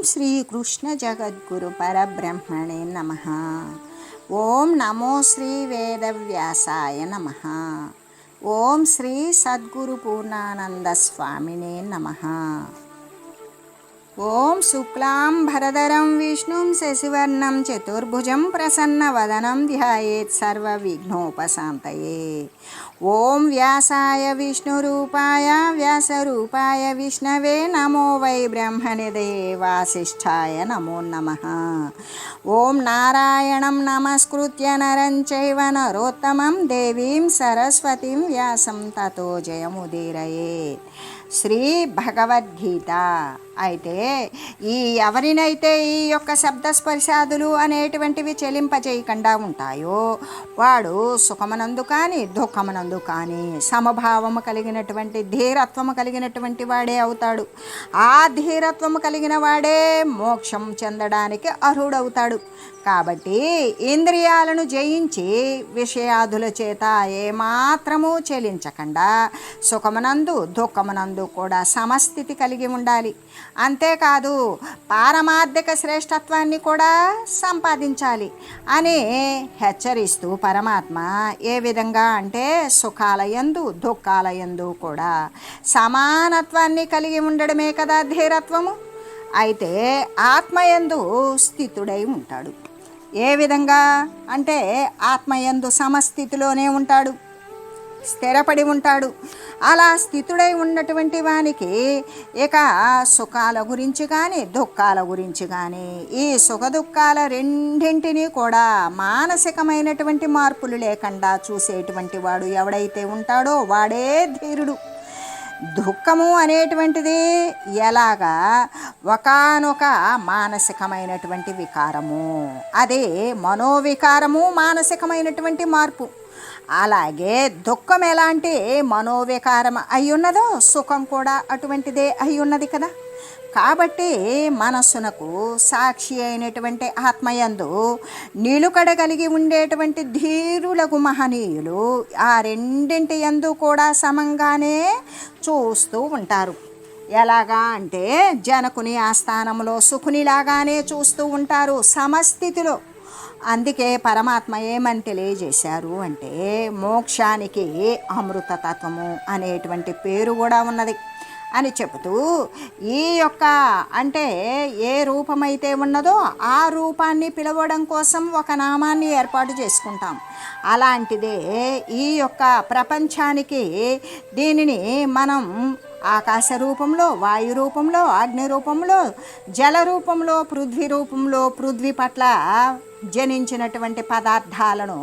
శ్రీకృష్ణ జగద్గురు పరబ్రహ్మణే నమః. ఓం నమో శ్రీ వేదవ్యాసాయ నమః. ఓం శ్రీ సద్గురు పూర్ణానంద స్వామినే నమః. ఓం శుక్లాంబరధరం విష్ణుం శశివర్ణం చతుర్భుజం ప్రసన్నవదనం ధ్యాయేత్ సర్వవిఘ్నోపశాంతయే. ఓం వ్యాసాయ విష్ణురూపాయ వ్యాసరూపాయ విష్ణవే నమో వై బ్రహ్మనిధే వాసిష్ఠాయ నమో నమః. ఓం నారాయణం నమస్కృత్య నరం చైవ నరోత్తమం దేవీం సరస్వతిం వ్యాసం తతో జయముదీరయేత్. శ్రీ భగవద్గీత. అయితే ఎవరినైతే ఈ యొక్క శబ్దస్పర్శాదులు అనేటువంటివి చెలింపచేయకుండా ఉంటాయో వాడు సుఖమనందు కానీ దుఃఖమనందు కానీ సమభావము కలిగినటువంటి ధీరత్వము కలిగినటువంటి వాడే అవుతాడు. ఆ ధీరత్వము కలిగిన వాడే మోక్షం చెందడానికి అర్హుడవుతాడు. కాబట్టి ఇంద్రియాలను జయించి విషయాదుల చేత ఏమాత్రము చెలించకుండా సుఖమనందు దుఃఖమనందు కూడా సమస్థితి కలిగి ఉండాలి. అంతేకాదు పారమార్థిక శ్రేష్టత్వాన్ని కూడా సంపాదించాలి అని హెచ్చరిస్తూ పరమాత్మ ఏ విధంగా అంటే సుఖాలయందు దుఃఖాలయందు కూడా సమానత్వాన్ని కలిగి ఉండడమే కదా ధీరత్వము. అయితే ఆత్మయందు స్థితుడై ఉంటాడు. ఏ విధంగా అంటే ఆత్మయందు సమస్థితిలోనే ఉంటాడు, స్థిరపడి ఉంటాడు. అలా స్థితుడై ఉన్నటువంటి వానికి ఇక సుఖాల గురించి కానీ దుఃఖాల గురించి కానీ ఈ సుఖ దుఃఖాల రెండింటినీ కూడా మానసికమైనటువంటి మార్పులు లేకుండా చూసేటువంటి వాడు ఎవడైతే ఉంటాడో వాడే ధీరుడు. దుఃఖము అనేటువంటిది ఎలాగా ఒకానొక మానసికమైనటువంటి వికారము, అదే మనోవికారము మానసికమైనటువంటి మార్పు. అలాగే దుఃఖం ఎలాంటి మనోవికారం అయి ఉన్నదో సుఖం కూడా అటువంటిదే అయి ఉన్నది కదా. కాబట్టి మనస్సునకు సాక్షి అయినటువంటి ఆత్మయందు నిలుకడ కలిగి ఉండేటువంటి ధీరులకు మహనీయులు ఆ రెండింటి యందు కూడా సమంగానే చూస్తూ ఉంటారు. ఎలాగా అంటే జనకుని ఆస్థానంలో సుఖునిలాగానే చూస్తూ ఉంటారు సమస్థితిలో. అందుకే పరమాత్మ ఏమని తెలియజేశారు అంటే మోక్షానికి అమృతతత్వము అనేటువంటి పేరు కూడా ఉన్నది అని చెబుతూ ఈ యొక్క అంటే ఏ రూపమైతే ఉన్నదో ఆ రూపాన్ని పిలవడం కోసం ఒక నామాన్ని ఏర్పాటు చేసుకుంటాం. అలాంటిదే ఈ యొక్క ప్రపంచానికి దీనిని మనం ఆకాశ రూపంలో, వాయు రూపంలో, అగ్ని రూపంలో, జల రూపంలో, పృథ్వీ రూపంలో, పృథ్వీ పట్ల జనించినటువంటి పదార్థాలను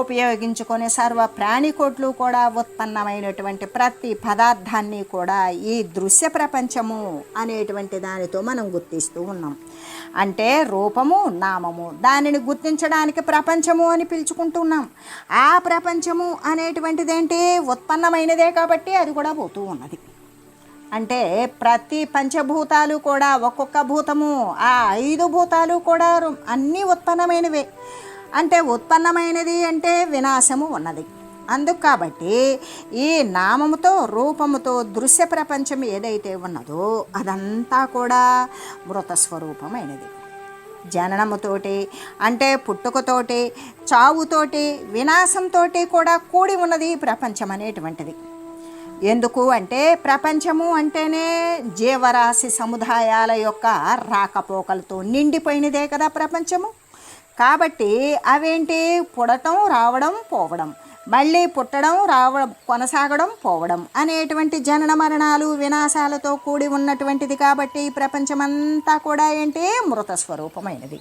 ఉపయోగించుకొని సర్వ ప్రాణికోట్లు కూడా ఉత్పన్నమైనటువంటి ప్రతి పదార్థాన్ని కూడా ఈ దృశ్య ప్రపంచము అనేటువంటి దానితో మనం గుర్తిస్తూ ఉన్నాం. అంటే రూపము నామము దానిని గుర్తించడానికి ప్రపంచము అని పిలుచుకుంటున్నాం. ఆ ప్రపంచము అనేటువంటిది ఏంటి ఉత్పన్నమైనదే కాబట్టి అది కూడా పోతూ ఉన్నది. అంటే ప్రతి పంచభూతాలు కూడా ఒక్కొక్క భూతము ఆ 5 భూతాలు కూడా అన్నీ ఉత్పన్నమైనవే. అంటే ఉత్పన్నమైనది అంటే వినాశము ఉన్నది. అందుకు కాబట్టి ఈ నామముతో రూపముతో దృశ్య ప్రపంచం ఏదైతే ఉన్నదో అదంతా కూడా మృతస్వరూపమైనది. జననముతోటి అంటే పుట్టుకతోటి చావుతోటి వినాశంతో కూడా కూడి ఉన్నది ప్రపంచం అనేటువంటిది. ఎందుకు అంటే ప్రపంచము అంటేనే జీవరాశి సముదాయాల యొక్క రాకపోకలతో నిండిపోయినదే కదా ప్రపంచము. కాబట్టి అవేంటి పుడటం రావడం పోవడం, మళ్ళీ పుట్టడం రావడం కొనసాగడం పోవడం అనేటువంటి జనన మరణాలు వినాశాలతో కూడి ఉన్నటువంటిది. కాబట్టి ఈ ప్రపంచమంతా కూడా ఏంటి మృత స్వరూపమైనది.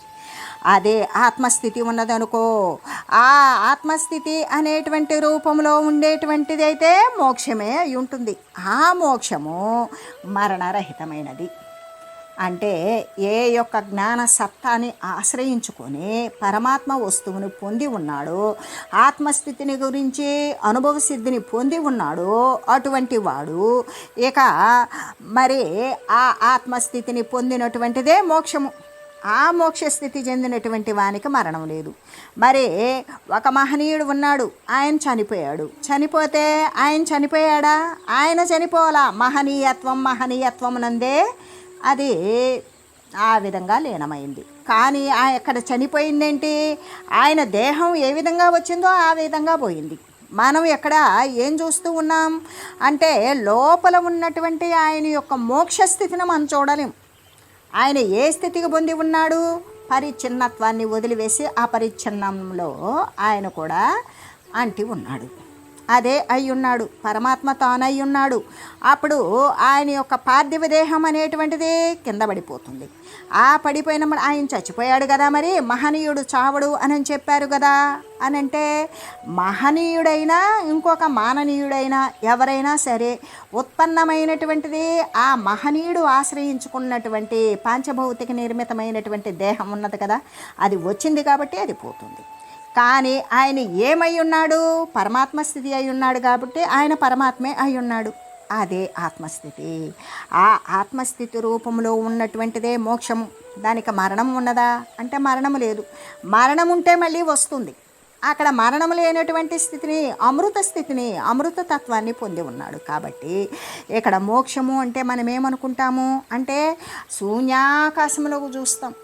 అదే ఆత్మస్థితి ఉన్నదనుకో, ఆ ఆత్మస్థితి అనేటువంటి రూపంలో ఉండేటువంటిది అయితే మోక్షమే అయి ఉంటుంది. ఆ మోక్షము మరణరహితమైనది. అంటే ఏ యొక్క జ్ఞాన సత్తాన్ని ఆశ్రయించుకొని పరమాత్మ వస్తువుని పొంది ఉన్నాడో, ఆత్మస్థితిని గురించి అనుభవ సిద్ధిని పొంది ఉన్నాడో అటువంటి వాడు ఇక మరి ఆ ఆత్మస్థితిని పొందినటువంటిదే మోక్షము. ఆ మోక్షస్థితి చెందినటువంటి వానికి మరణం లేదు. మరి ఒక మహనీయుడు ఉన్నాడు, ఆయన చనిపోయాడు. చనిపోతే ఆయన చనిపోయాడా? ఆయన చనిపోవాలా. మహనీయత్వం నందే అది ఆ విధంగా లీనమైంది. కానీ అక్కడ చనిపోయిందేంటి? ఆయన దేహం ఏ విధంగా వచ్చిందో ఆ విధంగా పోయింది. మనం ఎక్కడ ఏం చూస్తూ ఉన్నాం అంటే లోపల ఉన్నటువంటి ఆయన యొక్క మోక్ష స్థితిని మనం చూడలేం. ఆయన ఏ స్థితికి పొంది ఉన్నాడు? పరిచ్ఛిన్నత్వాన్ని వదిలివేసి ఆ పరిచ్ఛిన్నంలో ఆయన కూడా అంటి ఉన్నాడు. అదే అయ్యున్నాడు, పరమాత్మ తానై ఉన్నాడు. అప్పుడు ఆయన యొక్క పార్థివ దేహం అనేటువంటిది కింద పడిపోతుంది. ఆ పడిపోయినప్పుడు ఆయన చచ్చిపోయాడు కదా, మరి మహనీయుడు చావడు అని చెప్పారు కదా. అని అంటే మహనీయుడైనా ఇంకొక మాననీయుడైనా ఎవరైనా సరే ఉత్పన్నమైనటువంటిది ఆ మహనీయుడు ఆశ్రయించుకున్నటువంటి పాంచభౌతిక నిర్మితమైనటువంటి దేహం ఉన్నది కదా, అది వచ్చింది కాబట్టి అది పోతుంది. కానీ ఆయన ఏమై ఉన్నాడు? పరమాత్మ స్థితి అయి ఉన్నాడు కాబట్టి ఆయన పరమాత్మే అయి ఉన్నాడు. అదే ఆత్మస్థితి. ఆ ఆత్మస్థితి రూపంలో ఉన్నటువంటిదే మోక్షము. దానికి మరణం ఉన్నదా అంటే మరణం లేదు. మరణం ఉంటే మళ్ళీ వస్తుంది. అక్కడ మరణం లేనటువంటి స్థితిని, అమృత స్థితిని, అమృత తత్వాన్ని పొంది ఉన్నాడు. కాబట్టి ఇక్కడ మోక్షము అంటే మనం ఏమనుకుంటాము అంటే శూన్యాకాశంలోకి చూస్తాం.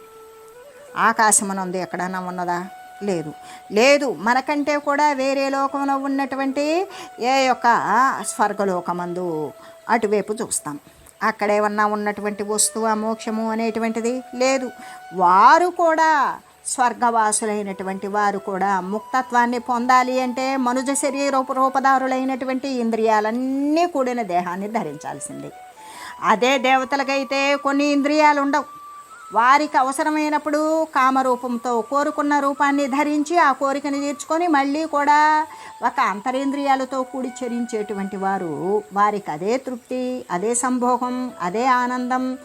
ఆకాశమునందు ఎక్కడైనా ఉన్నదా? లేదు. లేదు. మనకంటే కూడా వేరే లోకంలో ఉన్నటువంటి ఏ యొక్క స్వర్గలోకమందు అటువైపు చూస్తాం. అక్కడేమన్నా ఉన్నటువంటి వస్తువు మోక్షము అనేటువంటిది లేదు. వారు కూడా స్వర్గవాసులైనటువంటి వారు కూడా ముక్తత్వాన్ని పొందాలి అంటే మనుజ రూపదారులైనటువంటి ఇంద్రియాలన్నీ కూడిన దేహాన్ని ధరించాల్సింది. అదే దేవతలకైతే కొన్ని ఇంద్రియాలు ఉండవు. వారికి అవసరమైనప్పుడు కామరూపంతో కోరుకున్న రూపాన్ని ధరించి ఆ కోరికను తీర్చుకొని మళ్ళీ కూడా ఒక అంతరేంద్రియాలతో కూడి చరించేటువంటి వారు, వారికి అదే తృప్తి, అదే సంభోగం, అదే ఆనందం,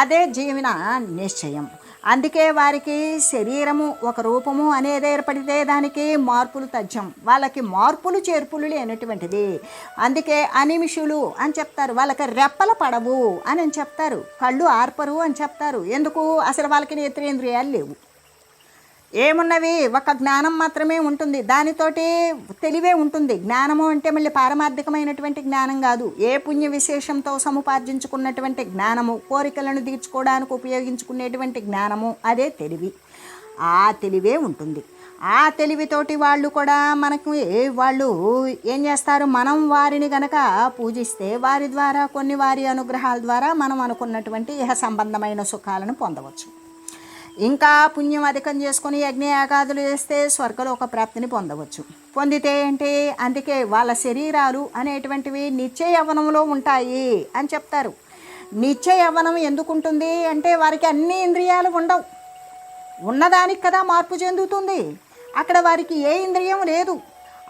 అదే జీవన నిశ్చయం. అందుకే వారికి శరీరము ఒక రూపము అనేది ఏర్పడితే దానికి మార్పులు తథ్యం. వాళ్ళకి మార్పులు చేర్పులు లేనటువంటిది. అందుకే అనిమిషులు అని చెప్తారు. వాళ్ళకి రెప్పల పడవు అని చెప్తారు. కళ్ళు ఆర్పరు అని చెప్తారు. ఎందుకు? అసలు వాళ్ళకి నేత్రేంద్రియాలు లేవు. ఏమున్నవి? ఒక జ్ఞానం మాత్రమే ఉంటుంది. దానితోటి తెలివే ఉంటుంది. జ్ఞానము అంటే మళ్ళీ పారమార్థికమైనటువంటి జ్ఞానం కాదు. ఏ పుణ్య విశేషంతో సముపార్జించుకున్నటువంటి జ్ఞానము, కోరికలను తీర్చుకోవడానికి ఉపయోగించుకునేటువంటి జ్ఞానము, అదే తెలివి. ఆ తెలివే ఉంటుంది. ఆ తెలివితోటి వాళ్ళు కూడా మనకు వాళ్ళు ఏం చేస్తారు? మనం వారిని గనక పూజిస్తే వారి ద్వారా కొన్ని వారి అనుగ్రహాల ద్వారా మనం అనుకున్నటువంటి ఇహ సంబంధమైన సుఖాలను పొందవచ్చు. ఇంకా పుణ్యం అధికం చేసుకొని యజ్ఞయాగాదులు చేస్తే స్వర్గలోక ప్రాప్తిని పొందవచ్చు. పొందితే ఏంటి? అందుకే వాళ్ళ శరీరాలు అనేటువంటివి నిత్య యవ్వనంలో ఉంటాయి అని చెప్తారు. నిత్య యవ్వనం ఎందుకు ఉంటుంది అంటే వారికి అన్ని ఇంద్రియాలు ఉండవు. ఉన్నదానికి కదా మార్పు చెందుతుంది. అక్కడ వారికి ఏ ఇంద్రియం లేదు.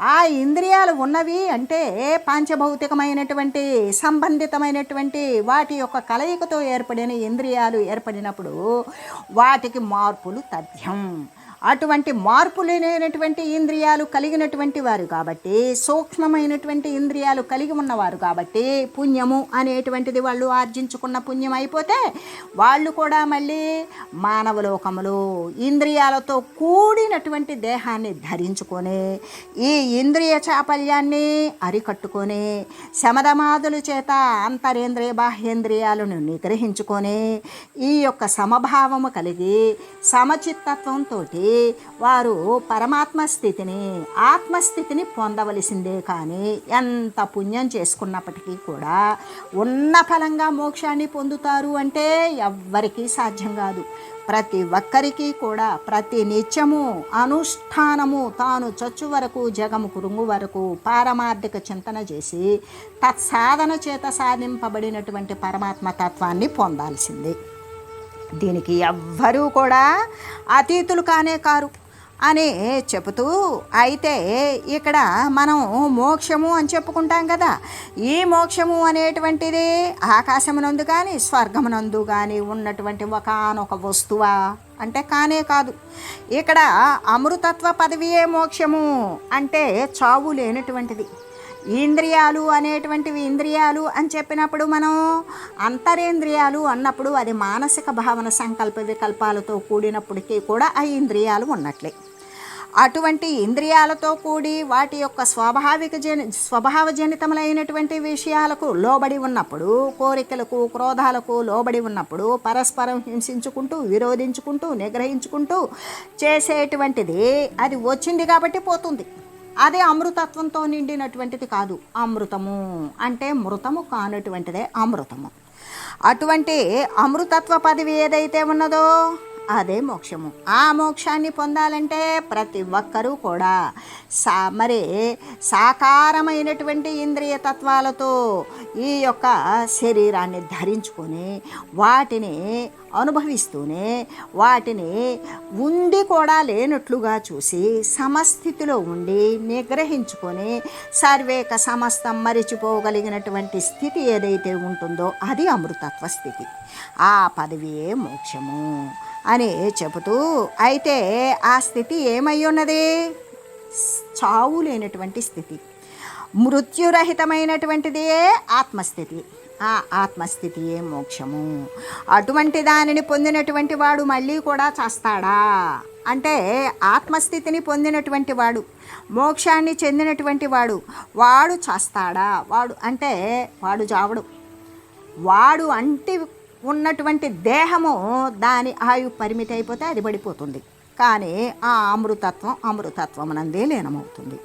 ఆ ఇంద్రియాలు ఉన్నవి అంటే పాంచభౌతికమైనటువంటి సంబంధితమైనటువంటి వాటి యొక్క కలయికతో ఏర్పడిన ఇంద్రియాలు ఏర్పడినప్పుడు వాటికి మార్పులు తథ్యం. అటువంటి మార్పు లేనటువంటి ఇంద్రియాలు కలిగినటువంటి వారు కాబట్టి, సూక్ష్మమైనటువంటి ఇంద్రియాలు కలిగి ఉన్నవారు కాబట్టి పుణ్యము అనేటువంటిది వాళ్ళు ఆర్జించుకున్న పుణ్యం అయిపోతే వాళ్ళు కూడా మళ్ళీ మానవలోకములో ఇంద్రియాలతో కూడినటువంటి దేహాన్ని ధరించుకొని ఈ ఇంద్రియ చాపల్యాన్ని అరికట్టుకొని శమధమాదుల చేత అంతరేంద్రియ బాహ్యేంద్రియాలను నిగ్రహించుకొని ఈ యొక్క సమభావము కలిగి సమచిత్తత్వంతో వారు పరమాత్మ స్థితిని, ఆత్మస్థితిని పొందవలసిందే. కానీ ఎంత పుణ్యం చేసుకున్నప్పటికీ కూడా ఉన్న ఫలంగా మోక్షాన్ని పొందుతారు అంటే ఎవ్వరికీ సాధ్యం కాదు. ప్రతి ఒక్కరికి కూడా ప్రతి నిత్యము అనుష్ఠానము తాను చచ్చు వరకు జగము కురుంగు వరకు పారమార్థిక చింతన చేసి తత్సాధన చేత సాధింపబడినటువంటి పరమాత్మ తత్వాన్ని పొందాల్సిందే. దీనికి ఎవ్వరూ కూడా అతీతులు కానే కారు అని చెబుతూ, అయితే ఇక్కడ మనం మోక్షము అని చెప్పుకుంటాం కదా. ఈ మోక్షము అనేటువంటిది ఆకాశమునందు కానీ స్వర్గమునందు కానీ ఉన్నటువంటి ఒకానొక వస్తువా అంటే కానే కాదు. ఇక్కడ అమృతత్వ పదవియే మోక్షము అంటే చావు లేనటువంటిది. ఇంద్రియాలు అనేటువంటివి ఇంద్రియాలు అని చెప్పినప్పుడు మనం అంతరేంద్రియాలు అన్నప్పుడు అది మానసిక భావన సంకల్ప వికల్పాలతో కూడినప్పటికీ కూడా ఆ ఇంద్రియాలు ఉన్నట్లే. అటువంటి ఇంద్రియాలతో కూడి వాటి యొక్క స్వభావజనితములైనటువంటి విషయాలకు లోబడి ఉన్నప్పుడు, కోరికలకు క్రోధాలకు లోబడి ఉన్నప్పుడు పరస్పరం హింసించుకుంటూ విరోధించుకుంటూ నిగ్రహించుకుంటూ చేసేటువంటిది అది వచ్చింది కాబట్టి పోతుంది. అదే అమృతత్వంతో నిండినటువంటిది కాదు. అమృతము అంటే మృతము కానటువంటిదే అమృతము. అటువంటి అమృతత్వ పదవి ఏదైతే ఉన్నదో అదే మోక్షము. ఆ మోక్షాన్ని పొందాలంటే ప్రతి ఒక్కరూ కూడా మరి సాకారమైనటువంటి ఇంద్రియ తత్వాలతో ఈ యొక్క శరీరాన్ని ధరించుకొని వాటిని అనుభవిస్తూనే వాటిని ఉండి కూడా లేనట్లుగా చూసి సమస్థితిలో ఉండి నిగ్రహించుకొని సర్వేక సమస్తం మరిచిపోగలిగినటువంటి స్థితి ఏదైతే ఉంటుందో అది అమృతత్వ స్థితి. ఆ పదవియే మోక్షము అని చెబుతూ, అయితే ఆ స్థితి ఏమై ఉన్నది? చావు లేనటువంటి స్థితి, మృత్యురహితమైనటువంటిదే ఆత్మస్థితి. ఆ ఆత్మస్థితియే మోక్షము. అటువంటి దానిని పొందినటువంటి వాడు మళ్ళీ కూడా చేస్తాడా అంటే, ఆత్మస్థితిని పొందినటువంటి వాడు, మోక్షాన్ని చెందినటువంటి వాడు చేస్తాడా? వాడు అంటే వాడు చావడు. వాడు అంటే ఉన్నటువంటి దేహము దాని ఆయు పరిమితి అయిపోతే అది పడిపోతుంది. కానీ ఆ అమృతత్వమునందే లీనమవుతుంది.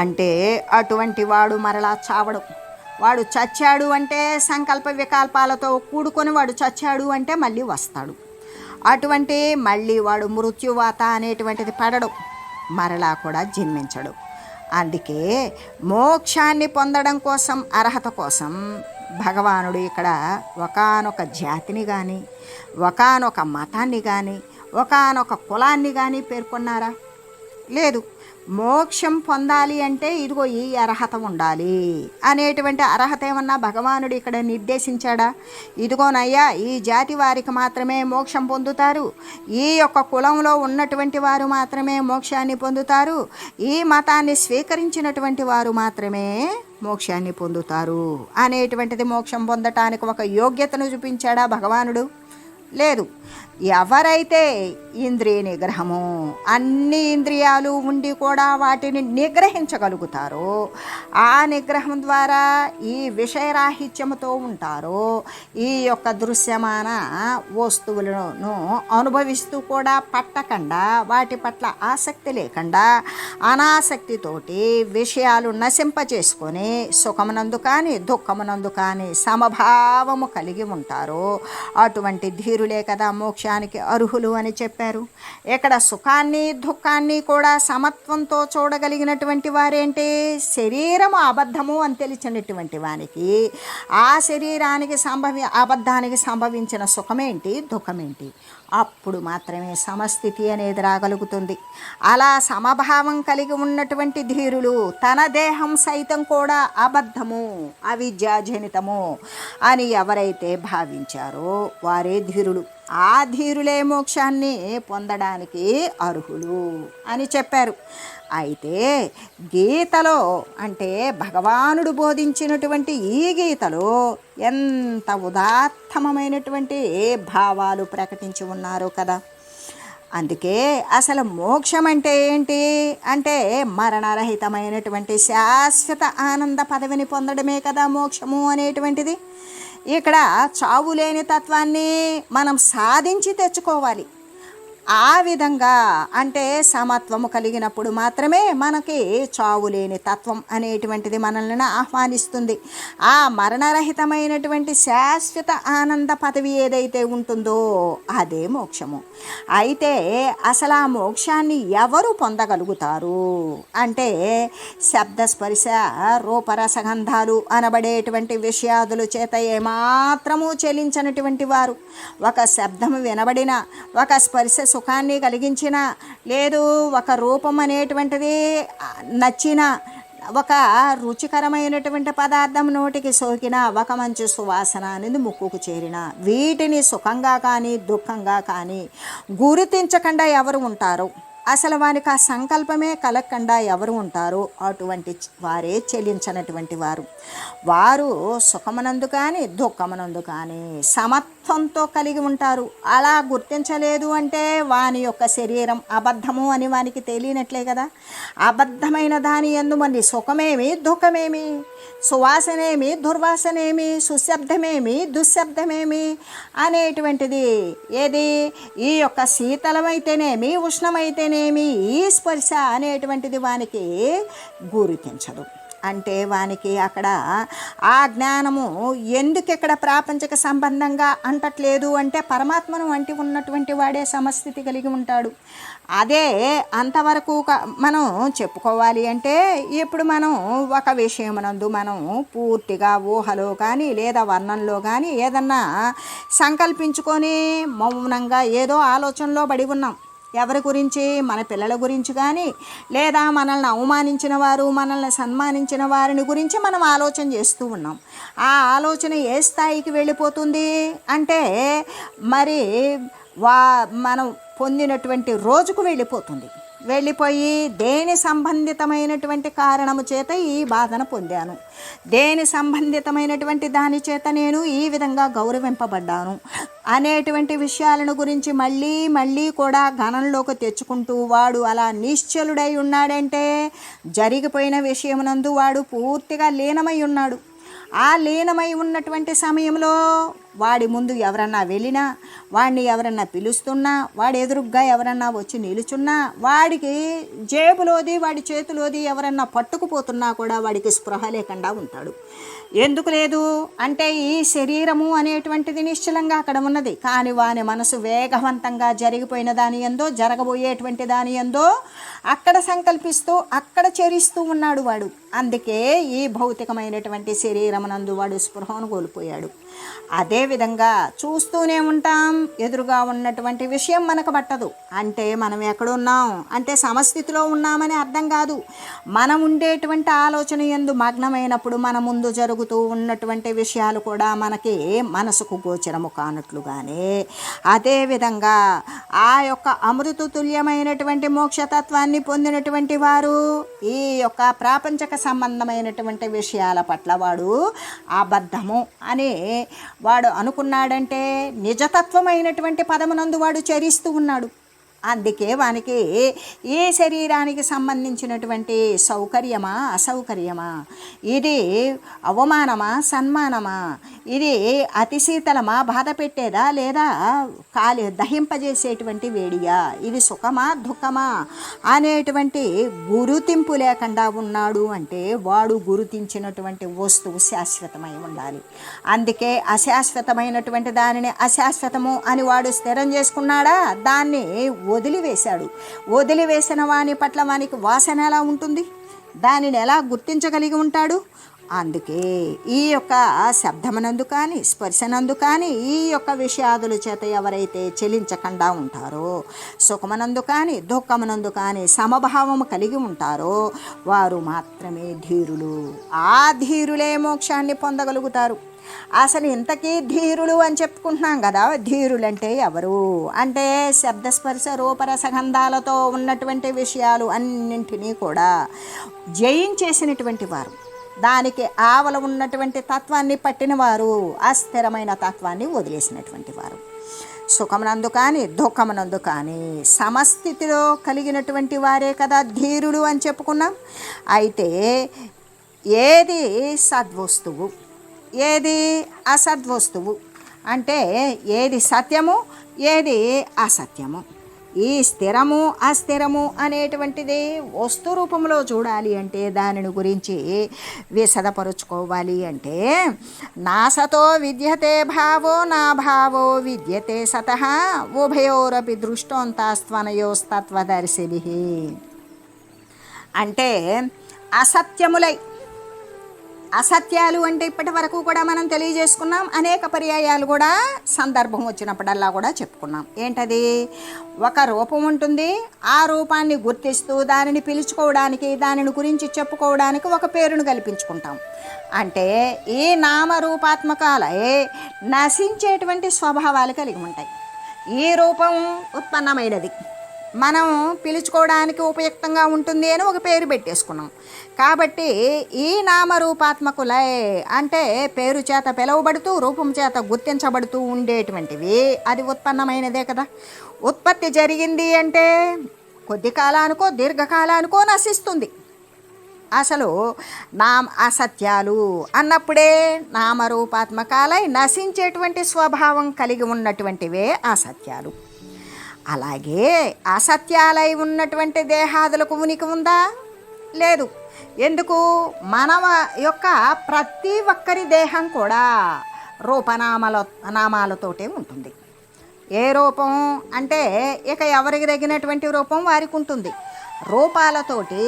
అంటే అటువంటి వాడు మరలా చావడు. వాడు చచ్చాడు అంటే సంకల్ప వికల్పాలతో కూడుకొని వాడు చచ్చాడు అంటే మళ్ళీ వస్తాడు. అటువంటి మళ్ళీ వాడు మృత్యువాత అనేటువంటిది పడడు, మరలా కూడా జన్మించడు. అందుకే మోక్షాన్ని పొందడం కోసం, అర్హత కోసం భగవానుడు ఇక్కడ ఒకానొక జాతిని కానీ, ఒకానొక మతాన్ని కానీ, ఒకానొక కులాన్ని కానీ పేర్కొన్నారా? లేదు. మోక్షం పొందాలి అంటే ఇదిగో ఈ అర్హత ఉండాలి అనేటువంటి అర్హత ఏమన్నా భగవానుడు ఇక్కడ నిర్దేశించాడా? ఇదిగోనయ్యా ఈ జాతి వారికి మాత్రమే మోక్షం పొందుతారు, ఈ యొక్క కులంలో ఉన్నటువంటి వారు మాత్రమే మోక్షాన్ని పొందుతారు, ఈ మతాన్ని స్వీకరించినటువంటి వారు మాత్రమే మోక్షాన్ని పొందుతారు అనేటువంటిది మోక్షం పొందటానికి ఒక యోగ్యతను చూపించాడా భగవానుడు? లేదు. ఎవరైతే ఇంద్రియ నిగ్రహము, అన్ని ఇంద్రియాలు ఉండి కూడా వాటిని నిగ్రహించగలుగుతారో, ఆ నిగ్రహం ద్వారా ఈ విషయరాహిత్యముతో ఉంటారో, ఈ యొక్క దృశ్యమాన వస్తువులను అనుభవిస్తూ కూడా పట్టకుండా, వాటి పట్ల ఆసక్తి లేకుండా అనాసక్తితోటి విషయాలు నశింపచేసుకొని సుఖమునందు కానీ దుఃఖమునందు కానీ సమభావము కలిగి ఉంటారో అటువంటి ధీరులే కదా మోక్షానికి అర్హులు అని చెప్పారు. ఇక్కడ సుఖాన్ని దుఃఖాన్ని కూడా సమత్వంతో చూడగలిగినటువంటి వారేంటి? శరీరము అబద్ధము అని తెలిసినటువంటి వానికి ఆ శరీరానికి అబద్ధానికి సంభవించిన సుఖమేంటి దుఃఖమేంటి? అప్పుడు మాత్రమే సమస్థితి అనేది రాగలుగుతుంది. అలా సమభావం కలిగి ఉన్నటువంటి ధీరులు తన దేహం సైతం కూడా అబద్ధము, అవిద్యాజనితము అని ఎవరైతే భావించారో వారే ధీరులు. ఆ ధీరులే మోక్షాన్ని పొందడానికి అర్హులు అని చెప్పారు. అయితే గీతలో అంటే భగవానుడు బోధించినటువంటి ఈ గీతలో ఎంత ఉదాత్తమైనటువంటి భావాలు ప్రకటించి ఉన్నారు కదా. అందుకే అసలు మోక్షం అంటే ఏంటి అంటే మరణరహితమైనటువంటి శాశ్వత ఆనంద పదవిని పొందడమే కదా మోక్షము అనేటువంటిది. ఇక్కడ చావు లేని తత్వాన్ని మనం సాధించి తెచ్చుకోవాలి. ఆ విధంగా అంటే సమత్వము కలిగినప్పుడు మాత్రమే మనకి చావు లేని తత్వం అనేటువంటిది మనల్ని ఆహ్వానిస్తుంది. ఆ మరణరహితమైనటువంటి శాశ్వత ఆనంద పదవి ఏదైతే ఉంటుందో అదే మోక్షము. అయితే అసలు ఆ మోక్షాన్ని ఎవరు పొందగలుగుతారు అంటే శబ్దస్పర్శ రూపరసగంధాలు అనబడేటువంటి విషయాదుల చేత ఏమాత్రము చెలించనటువంటి వారు, ఒక శబ్దము వినబడిన, ఒక స్పర్శ సుఖాన్ని కలిగించిన, లేదు ఒక రూపం అనేటువంటిది నచ్చిన, ఒక రుచికరమైనటువంటి పదార్థం నోటికి సోకిన, ఒక మంచి సువాసన అనేది ముక్కుకు చేరిన, వీటిని సుఖంగా కానీ దుఃఖంగా కానీ గుర్తించకుండా ఎవరు ఉంటారు అసలు వారికి ఆ సంకల్పమే కలగకుండా ఎవరు ఉంటారో అటువంటి వారే చెలించనటువంటి వారు. వారు సుఖమునందు కానీ దుఃఖమునందు కానీ సమత్వంతో కలిగి ఉంటారు. అలా గుర్తించలేదు అంటే వాని యొక్క శరీరం అబద్ధము అని వానికి తెలియనట్లే కదా. అబద్ధమైన దాని యందు మరి సుఖమేమి దుఃఖమేమి, సువాసనేమి దుర్వాసనేమి, సుశబ్దమేమి దుశ్శబ్దమేమి అనేటువంటిది ఏది ఈ యొక్క శీతలమైతేనేమి ఉష్ణమైతేనేమి ఈ స్పర్శ అనేటువంటిది వానికి గుర్తించదు. అంటే వానికి అక్కడ ఆ జ్ఞానము ఎందుకు ఇక్కడ ప్రాపంచిక సంబంధంగా అంటట్లేదు అంటే పరమాత్మను వంటి ఉన్నటువంటి వాడే సమస్థితి కలిగి ఉంటాడు. అదే అంతవరకు మనం చెప్పుకోవాలి అంటే ఇప్పుడు మనం ఒక విషయమునందు మనం పూర్తిగా ఊహలో కానీ లేదా వర్ణంలో కానీ ఏదన్నా సంకల్పించుకొని మౌనంగా ఏదో ఆలోచనలో పడి ఉన్నాం. ఎవరి గురించి? మన పిల్లల గురించి కానీ లేదా మనల్ని అవమానించిన వారు మనల్ని సన్మానించిన వారిని గురించి మనం ఆలోచన చేస్తూ ఉన్నాం. ఆ ఆలోచన ఏ స్థాయికి వెళ్ళిపోతుంది అంటే మరి మనం పొందినటువంటి రోజుకు వెళ్ళిపోయి దేని సంబంధితమైనటువంటి కారణము చేత ఈ బాధను పొందాను, దేని సంబంధితమైనటువంటి దాని చేత నేను ఈ విధంగా గౌరవింపబడ్డాను అనేటువంటి విషయాలను గురించి మళ్ళీ కూడా గణంలోకి తెచ్చుకుంటూ వాడు అలా నిశ్చలుడై ఉన్నాడంటే జరిగిపోయిన విషయమునందు వాడు పూర్తిగా లీనమై ఉన్నాడు. ఆ లీనమై ఉన్నటువంటి సమయంలో వాడి ముందు ఎవరన్నా వెళ్ళినా, వాడిని ఎవరన్నా పిలుస్తున్నా, వాడి ఎదురుగ్గా ఎవరన్నా వచ్చి నిలుచున్నా, వాడికి జేబులోది వాడి చేతిలోది ఎవరన్నా పట్టుకుపోతున్నా కూడా వాడికి స్పృహ లేకుండా ఉంటాడు. ఎందుకు లేదు అంటే ఈ శరీరము అనేటువంటిది నిశ్చలంగా అక్కడ ఉన్నది, కానీ వాని మనసు వేగవంతంగా జరిగిపోయిన దాని యందో జరగబోయేటువంటి దాని యందో అక్కడ సంకల్పిస్తూ అక్కడ చేరిస్తూ ఉన్నాడు వాడు. అందుకే ఈ భౌతికమైనటువంటి శరీరమునందు వాడు స్పృహను కోల్పోయాడు. అదేవిధంగా చూస్తూనే ఉంటాం, ఎదురుగా ఉన్నటువంటి విషయం మనకు పట్టదు. అంటే మనం ఎక్కడున్నాం అంటే సమస్థితిలో ఉన్నామని అర్థం కాదు. మనం ఉండేటువంటి ఆలోచన యందు మగ్నమైనప్పుడు మన ముందు జరుగుతూ ఉన్నటువంటి విషయాలు కూడా మనకి మనసుకు గోచరము కానట్లుగానే అదేవిధంగా ఆ యొక్క అమృత తుల్యమైనటువంటి మోక్షతత్వాన్ని పొందినటువంటి వారు ఈ యొక్క ప్రాపంచక సంబంధమైనటువంటి విషయాల పట్ల వాడు అబద్ధము అని వాడు అనుకున్నాడంటే నిజతత్వమైనటువంటి పదమునందు వాడు చరిస్తూ ఉన్నాడు. అందుకే వానికి ఈ శరీరానికి సంబంధించినటువంటి సౌకర్యమా అసౌకర్యమా, ఇది అవమానమా సన్మానమా, ఇది అతి శీతలమా బాధ పెట్టేదా లేదా దహింపజేసేటువంటి వేడియా, ఇది సుఖమా దుఃఖమా అనేటువంటి గురుతింపు లేకుండా ఉన్నాడు అంటే వాడు గుర్తించినటువంటి వస్తువు శాశ్వతమై ఉండాలి. అందుకే అశాశ్వతమైనటువంటి దానిని అశాశ్వతము అని వాడు స్థిరం చేసుకున్నాడా, దాన్ని వదిలివేసిన వాని పట్ల వానికి వాసన ఎలా ఉంటుంది, దానిని ఎలా గుర్తించగలిగి ఉంటాడు. అందుకే ఈ యొక్క శబ్దమునందు కానీ స్పర్శనందు కానీ ఈ యొక్క విషయాదుల చేత ఎవరైతే చెలించకుండా ఉంటారో, సుఖమునందు కానీ దుఃఖమునందు కానీ సమభావము కలిగి ఉంటారో వారు మాత్రమే ధీరులు. ఆ ధీరులే మోక్షాన్ని పొందగలుగుతారు. అసలు ఇంతకీ ధీరులు అని చెప్పుకుంటున్నాం కదా, ధీరులంటే ఎవరు అంటే శబ్దస్పర్శ రూపరసగంధాలతో ఉన్నటువంటి విషయాలు అన్నింటినీ కూడా జయించేసినటువంటి వారు, దానికి ఆవల ఉన్నటువంటి తత్వాన్ని పట్టినవారు, అస్థిరమైన తత్వాన్ని వదిలేసినటువంటి వారు. సుఖమునందు కానీ దుఃఖమునందు కానీ సమస్థితిలో కలిగినటువంటి వారే కదా ధీరులు అని చెప్పుకున్నాం. అయితే ఏది సద్వస్తువు ఏది అసద్వస్తువు అంటే ఏది సత్యము ఏది అసత్యము, ఈ స్థిరము అస్థిరము అనేటువంటిది వస్తు రూపంలో చూడాలి అంటే దానిని గురించి విశదపరుచుకోవాలి అంటే నాసతో విద్యతే భావో నా భావో విద్యతే సతః ఉభయోరపి దృష్టోంతాస్త్వనయోస్తత్వదర్శిభిః అంటే అసత్యాలు అంటే ఇప్పటి వరకు కూడా మనం తెలియజేసుకున్నాం. అనేక పర్యాయాలు కూడా సందర్భం వచ్చినప్పుడల్లా కూడా చెప్పుకున్నాం. ఏంటది? ఒక రూపం ఉంటుంది, ఆ రూపాన్ని గుర్తిస్తూ దానిని పిలుచుకోవడానికి దానిని గురించి చెప్పుకోవడానికి ఒక పేరును కల్పించుకుంటాం. అంటే ఈ నామరూపాత్మకాలే నశించేటువంటి స్వభావాలు కలిగి ఉంటాయి. ఈ రూపం ఉత్పన్నమైనది, మనం పిలుచుకోవడానికి ఉపయుక్తంగా ఉంటుంది అని ఒక పేరు పెట్టేసుకున్నాం. కాబట్టి ఈ నామరూపాత్మకులై అంటే పేరు చేత పిలువబడుతూ రూపం చేత గుర్తించబడుతూ ఉండేటువంటివి అది ఉత్పన్నమైనదే కదా. ఉత్పత్తి జరిగింది అంటే కొద్ది కాలానికో దీర్ఘకాలానికో నశిస్తుంది. అసలు అసత్యాలు అన్నప్పుడే నామరూపాత్మకాలై నశించేటువంటి స్వభావం కలిగి ఉన్నటువంటివే అసత్యాలు. అలాగే అసత్యాలై ఉన్నటువంటి దేహాదులకు ఉనికి ఉందా? లేదు. ఎందుకు? మనవ యొక్క ప్రతి ఒక్కరి దేహం కూడా నామాలతోటే ఉంటుంది. ఏ రూపం అంటే ఇక ఎవరికి తగినటువంటి రూపం వారికి ఉంటుంది. రూపాలతోటి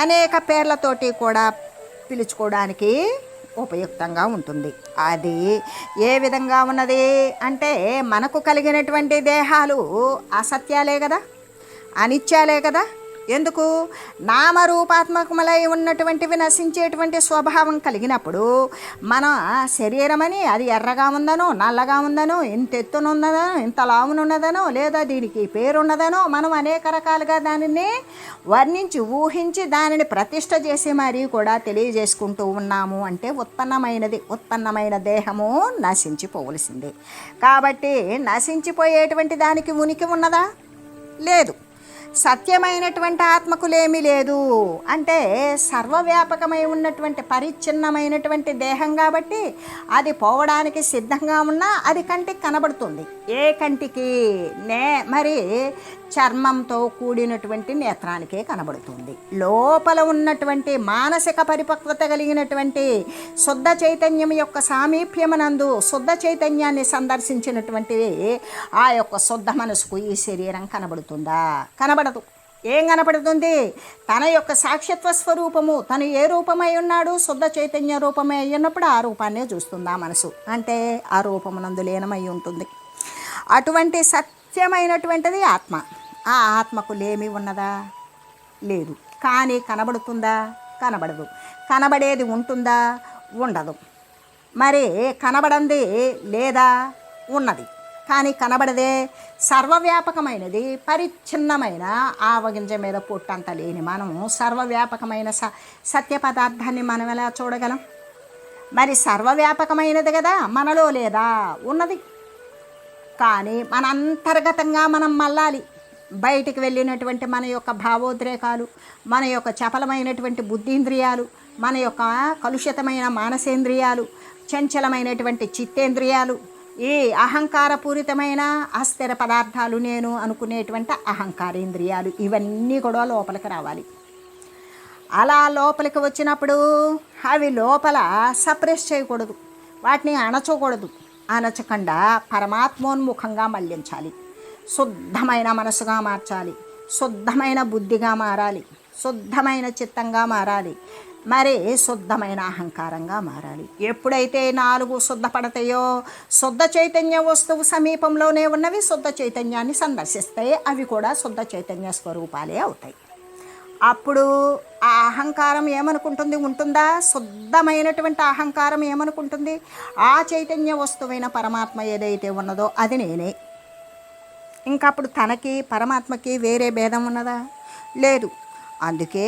అనేక పేర్లతోటి కూడా పిలుచుకోవడానికి ఉపయుక్తంగా ఉంటుంది. అది ఏ విధంగా ఉన్నది అంటే మనకు కలిగినటువంటి దేహాలు అసత్యాలే కదా, అనిత్యాలే కదా. ఎందుకు? నామరూపాత్మకములై ఉన్నటువంటివి నశించేటువంటి స్వభావం కలిగినప్పుడు మన శరీరమని అది ఎర్రగా ఉందనో నల్లగా ఉందనో ఇంత ఎత్తునున్నదనో ఇంత లావునున్నదనో లేదా దీనికి పేరున్నదనో మనం అనేక రకాలుగా దానిని వర్ణించి ఊహించి దానిని ప్రతిష్ట చేసి మరీ కూడా తెలియజేసుకుంటూ ఉన్నాము. అంటే ఉత్పన్నమైన దేహము నశించిపోవలసిందే. కాబట్టి నశించిపోయేటువంటి దానికి ఉనికి ఉన్నదా? లేదు. సత్యమైనటువంటి ఆత్మకులేమీ లేదు. అంటే సర్వవ్యాపకమై ఉన్నటువంటి పరిచ్ఛిన్నమైనటువంటి దేహం కాబట్టి అది పోవడానికి సిద్ధంగా ఉన్నా అది కంటికి కనబడుతుంది. ఏ కంటికి? మరి చర్మంతో కూడినటువంటి నేత్రానికే కనబడుతుంది. లోపల ఉన్నటువంటి మానసిక పరిపక్వత కలిగినటువంటి శుద్ధ చైతన్యం యొక్క సామీప్యమనందు శుద్ధ చైతన్యాన్ని సందర్శించినటువంటి ఆ యొక్క శుద్ధ మనసుకు ఈ శరీరం కనబడుతుందా? కనబడదు. ఏం కనపడుతుంది? తన యొక్క సాక్షిత్వ స్వరూపము తను ఏ రూపమై ఉన్నాడు? శుద్ధ చైతన్య రూపమై అయినప్పుడు ఆ రూపాన్నే చూస్తుందా మనసు. అంటే ఆ రూపమునందు లీనమై ఉంటుంది. అటువంటి సత్యమైనటువంటిది ఆత్మ. ఆ ఆత్మకు లేమి ఉన్నదా? లేదు. కానీ కనబడుతుందా? కనబడదు. కనబడేది ఉంటుందా? ఉండదు. మరి కనబడంది లేదా? ఉన్నది. కానీ కనబడదే. సర్వవ్యాపకమైనది పరిచ్ఛిన్నమైన ఆవగింజ మీద పొట్టంత లేని మనము సర్వవ్యాపకమైన సత్య పదార్థాన్ని మనం ఎలా చూడగలం? మరి సర్వవ్యాపకమైనది కదా, మనలో లేదా? ఉన్నది. కానీ మన అంతర్గతంగా మనం మళ్ళాలి. బయటికి వెళ్ళినటువంటి మన యొక్క భావోద్రేకాలు, మన యొక్క చపలమైనటువంటి బుద్ధీంద్రియాలు, మన యొక్క కలుషితమైన మానసేంద్రియాలు, చంచలమైనటువంటి చిత్తేంద్రియాలు, ఈ అహంకారపూరితమైన అస్థిర పదార్థాలు నేను అనుకునేటువంటి అహంకారేంద్రియాలు ఇవన్నీ కూడా లోపలికి రావాలి. అలా లోపలికి వచ్చినప్పుడు అవి లోపల సప్రెస్ చేయకూడదు, వాటిని అణచకూడదు. అణచకుండా పరమాత్మోన్ముఖంగా మళ్లించాలి. శుద్ధమైన మనసుగా మార్చాలి, శుద్ధమైన బుద్ధిగా మారాలి, శుద్ధమైన చిత్తంగా మారాలి, మరి శుద్ధమైన అహంకారంగా మారాలి. ఎప్పుడైతే 4 శుద్ధపడతాయో శుద్ధ చైతన్య వస్తువు సమీపంలోనే ఉన్నవి శుద్ధ చైతన్యాన్ని సందర్శిస్తాయి. అవి కూడా శుద్ధ చైతన్య స్వరూపాలే అవుతాయి. అప్పుడు ఆ అహంకారం ఏమనుకుంటుంది? ఉంటుందా? శుద్ధమైనటువంటి అహంకారం ఏమనుకుంటుంది? ఆ చైతన్య వస్తువైన పరమాత్మ ఏదైతే ఉన్నదో అది నేనే. ఇంకప్పుడు తనకి పరమాత్మకి వేరే భేదం ఉన్నదా? లేదు. అందుకే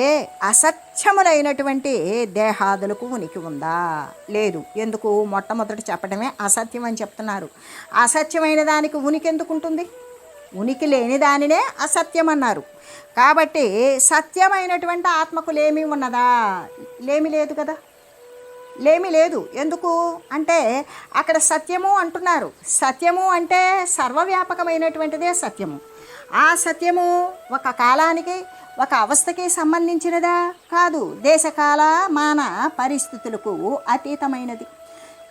అసత్యములైనటువంటి దేహాదులకు ఉనికి ఉందా? లేదు. ఎందుకు? మొట్టమొదటి చెప్పడమే అసత్యం అని చెప్తున్నారు. అసత్యమైన దానికి ఉనికి ఎందుకు ఉంటుంది? ఉనికి లేని దానినే అసత్యం అన్నారు. కాబట్టి సత్యమైనటువంటి ఆత్మకు లేమి ఉన్నదా? లేమి లేదు కదా. లేమి లేదు. ఎందుకు అంటే అక్కడ సత్యము అంటున్నారు. సత్యము అంటే సర్వవ్యాపకమైనటువంటిదే సత్యము. ఆ సత్యము ఒక కాలానికి ఒక అవస్థకి సంబంధించినదా? కాదు. దేశకాల మాన పరిస్థితులకు అతీతమైనది.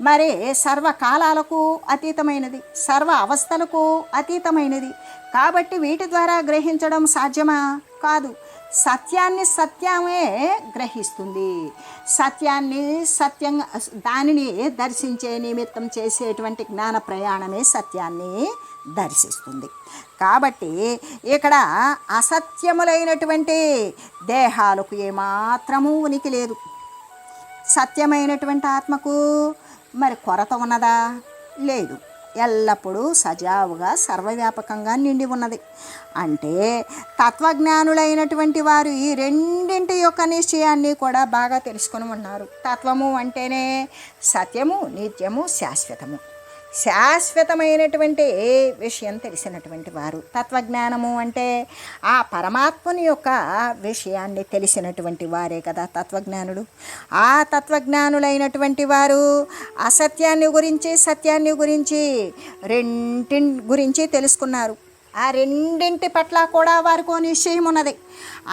మరి సర్వకాలాలకు అతీతమైనది, సర్వ అవస్థలకు అతీతమైనది. కాబట్టి వీటి ద్వారా గ్రహించడం సాధ్యమా? కాదు. సత్యాన్ని సత్యమే గ్రహిస్తుంది. సత్యాన్ని సత్యంగా దానిని దర్శించే నిమిత్తం చేసేటువంటి జ్ఞాన ప్రయాణమే సత్యాన్ని దర్శిస్తుంది. కాబట్టి ఇక్కడ అసత్యములైనటువంటి దేహాలకు ఏమాత్రము ఉనికి లేదు. సత్యమైనటువంటి ఆత్మకు మరి కొరత ఉన్నదా? లేదు. ఎల్లప్పుడూ సజావుగా సర్వవ్యాపకంగా నిండి ఉన్నది. అంటే తత్వజ్ఞానులైనటువంటి వారు ఈ రెండింటి యొక్క నిశ్చయాన్ని కూడా బాగా తెలుసుకొని ఉన్నారు. తత్వము అంటేనే సత్యము, నిత్యము, శాశ్వతము. శాశ్వతమైనటువంటి విషయం తెలిసినటువంటి వారు. తత్వజ్ఞానము అంటే ఆ పరమాత్మని యొక్క విషయాన్ని తెలిసినటువంటి వారే కదా తత్వజ్ఞానులు. ఆ తత్వజ్ఞానులైనటువంటి వారు అసత్యాన్ని గురించి, సత్యాన్ని గురించి, రెంటి గురించి తెలుసుకున్నారు. ఆ రెండింటి పట్ల కూడా వారికి నిశ్చయం ఉన్నది.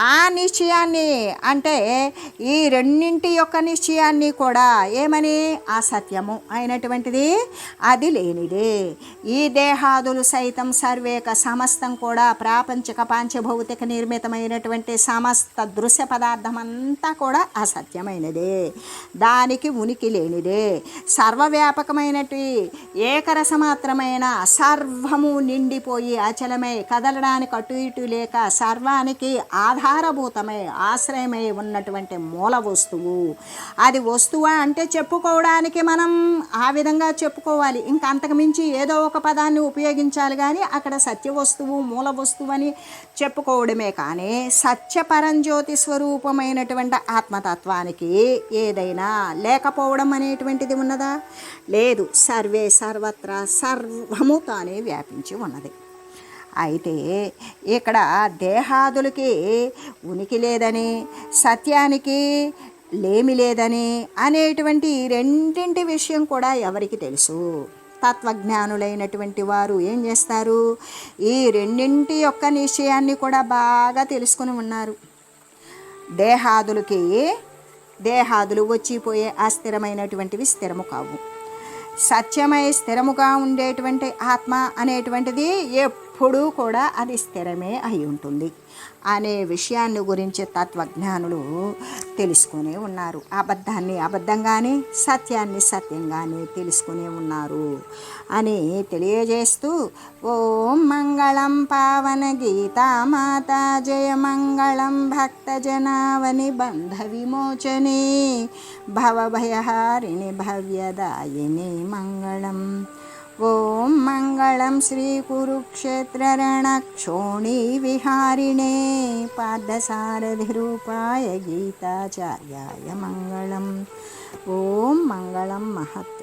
ఆ నిశ్చయాన్ని అంటే ఈ రెండింటి యొక్క నిశ్చయాన్ని కూడా ఏమని, అసత్యము అయినటువంటిది, అది లేనిదే. ఈ దేహాదులు సైతం సర్వేక సమస్తం కూడా ప్రాపంచిక పాంచభౌతిక నిర్మితమైనటువంటి సమస్త దృశ్య పదార్థం అంతా కూడా అసత్యమైనదే, దానికి ఉనికి లేనిదే. సర్వవ్యాపకమైనటి ఏకరసమాత్రమైన సర్వము నిండిపోయి అచలమై కదలడానికి అటు ఇటు లేక సర్వానికి ఆధారభూతమై ఆశ్రయమై ఉన్నటువంటి మూల వస్తువు. అది వస్తువా అంటే చెప్పుకోవడానికి మనం ఆ విధంగా చెప్పుకోవాలి. ఇంకా అంతకుమించి ఏదో ఒక పదాన్ని ఉపయోగించాలి కానీ అక్కడ సత్య వస్తువు, మూల వస్తువు అని చెప్పుకోవడమే. కానీ సత్యపరంజ్యోతి స్వరూపమైనటువంటి ఆత్మతత్వానికి ఏదైనా లేకపోవడం అనేటువంటిది ఉన్నదా? లేదు. సర్వే సర్వత్రా సర్వము తానే వ్యాపించి ఉన్నది. అయితే ఇక్కడ దేహాదులకి ఉనికి లేదని, సత్యానికి లేమి లేదని అనేటువంటి రెండింటి విషయం కూడా ఎవరికి తెలుసు? తత్వజ్ఞానులైనటువంటి వారు ఏం చేస్తారు? ఈ రెండింటి యొక్క నిశ్చయాన్ని కూడా బాగా తెలుసుకుని ఉన్నారు. దేహాదులు వచ్చిపోయే అస్థిరమైనటువంటివి స్థిరము కావు. సత్యమై స్థిరముగా ఉండేటువంటి ఆత్మ అనేటువంటిది ఎప్పుడూ కూడా అది స్థిరమే అయి ఉంటుంది అనే విషయాన్ని గురించి తత్వజ్ఞానులు తెలుసుకునే ఉన్నారు. అబద్ధాన్ని అబద్ధంగానే, సత్యాన్ని సత్యంగానే తెలుసుకునే ఉన్నారు అని తెలియజేస్తూ, ఓం మంగళం పావన గీతామాత, జయ మంగళం భక్తజనావని బంధ విమోచనే, భవభయహారిణి భవ్యదాయిని మంగళం. ఓం మంగళం శ్రీ కురుక్షేత్ర రణక్షోణీ విహారిణే, పార్థసారథి రూపాయ గీతాచార్యాయ మంగళం. ఓం మంగళం మహత్.